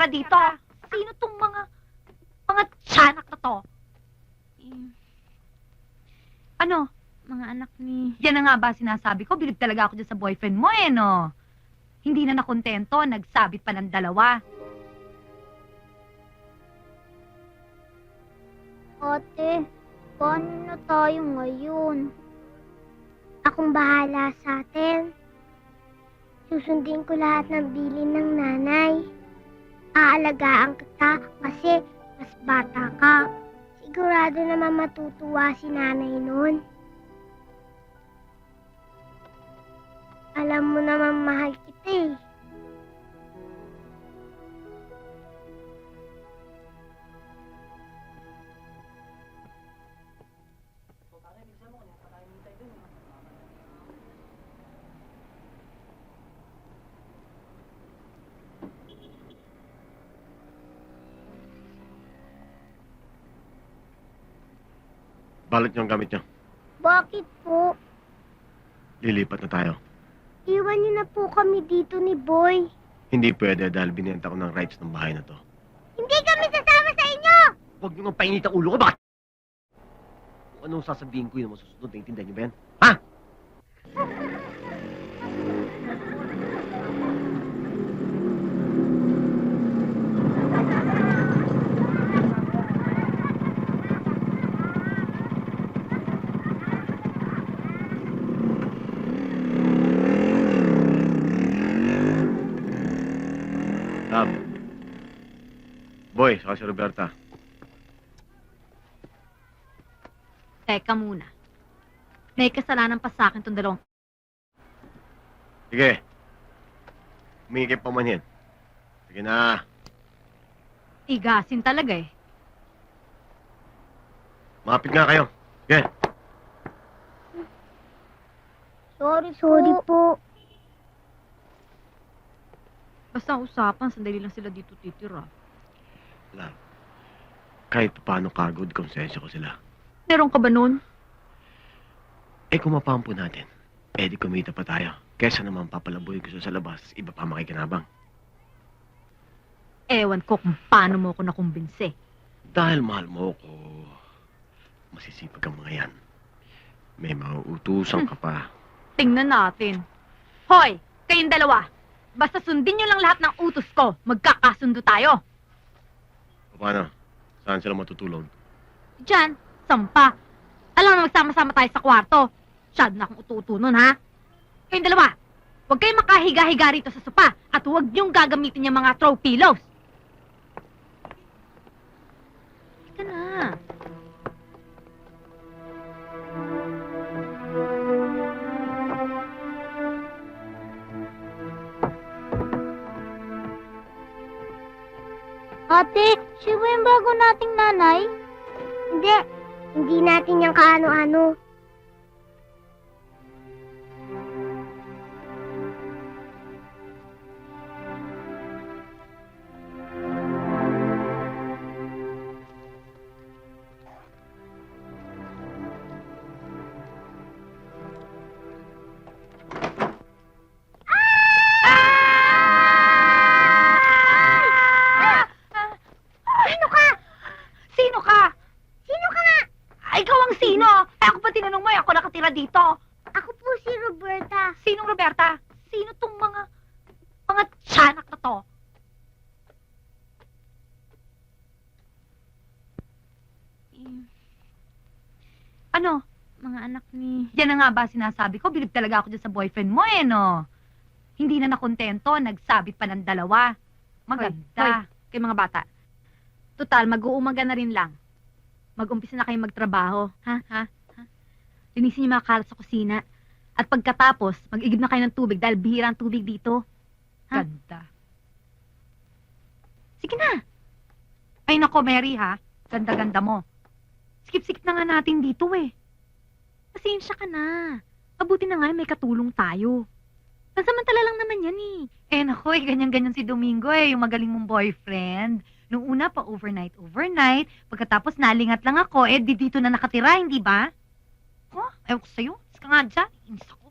nakatira dito? Sino tong mga tiyanak na to? Ano? Mga anak ni... Yan na nga ba sinasabi ko? Bilib talaga ako dyan sa boyfriend mo no? Hindi na nakontento, nagsabit pa ng dalawa. Ate, paano na tayo ngayon? Akong bahala sa atin. Susundin ko lahat ng bilin ng nanay. Aalagaan kita kasi mas bata ka. Sigurado naman matutuwa si nanay nun. Alam mo naman mahal kita eh. Balot niyo ang gamit niyo. Bakit po? Lilipat na tayo. Iwan niyo na po kami dito ni Boy. Hindi pwede dahil binenta ko ng rights ng bahay na to. Hindi kami sasama sa inyo! Huwag niyo nga painit ang ulo ko, bakit? Kung anong sasabihin ko yun ang masusunod, naiintindihan niyo ba yan? Ha? Boy, saka si Roberta. Teka muna. May kasalanan pa sa akin itong dalawang... Sige. Humingikip pa man yan. Sige na. Igasin talaga eh. Mapit nga kayo. Sige. Sorry po. Basta usapan, sandali lang sila dito titira. Love, kahit paano kagod, konsensya ko sila. Meron ka ba nun? Eh kung mapampo natin, eh di kumita pa tayo. Kesa naman papalaboy ko sa labas, iba pa makikinabang. Ewan ko kung paano mo ako nakumbinse. Dahil mahal mo ako, masisipag ang mga yan. May mga utusan ka pa. Tingnan natin. Hoy, kayong dalawa. Basta sundin nyo lang lahat ng utos ko. Magkakasundo tayo. Paano? Saan sila matutulog? Diyan, sampa. Alam na magsama-sama tayo sa kwarto. Masyado na akong utu-utu nun, ha? Kayong dalawa, huwag kayong makahiga-higa rito sa sopa at huwag niyong gagamitin yung mga throw pillows. Ika na. Ate, siya ba yung bago nating nanay? Hindi natin yung kaano-ano. Dito. Ako po si Roberta. Sinong Roberta? Sino tong mga tiyanak na to? Ano? Mga anak ni... Yan na nga ba sinasabi ko? Bilib talaga ako dyan sa boyfriend mo no? Hindi na nakontento, nagsabit pa ng dalawa. Maganda. Hoy, kay mga bata. Total, mag-uumaga na rin lang. Mag-umpisa na kayong magtrabaho. Ha? Linisin yung mga kalat sa kusina. At pagkatapos, mag-igib na kayo ng tubig dahil bihira ang tubig dito. Ha? Ganda. Sige na. Ay nako, Mary ha. Ganda-ganda mo. Skip-skip na nga natin dito eh. Pasensya ka na. Mabuti na nga may katulong tayo. Pansamantala lang naman yan eh. Eh nako, ganyan-ganyan si Domingo yung magaling mong boyfriend. Nung una pa overnight. Pagkatapos nalingat lang ako, dito na nakatira, hindi ba? Oh, ewan ko sa'yo. Iska nga dyan. Inis ako.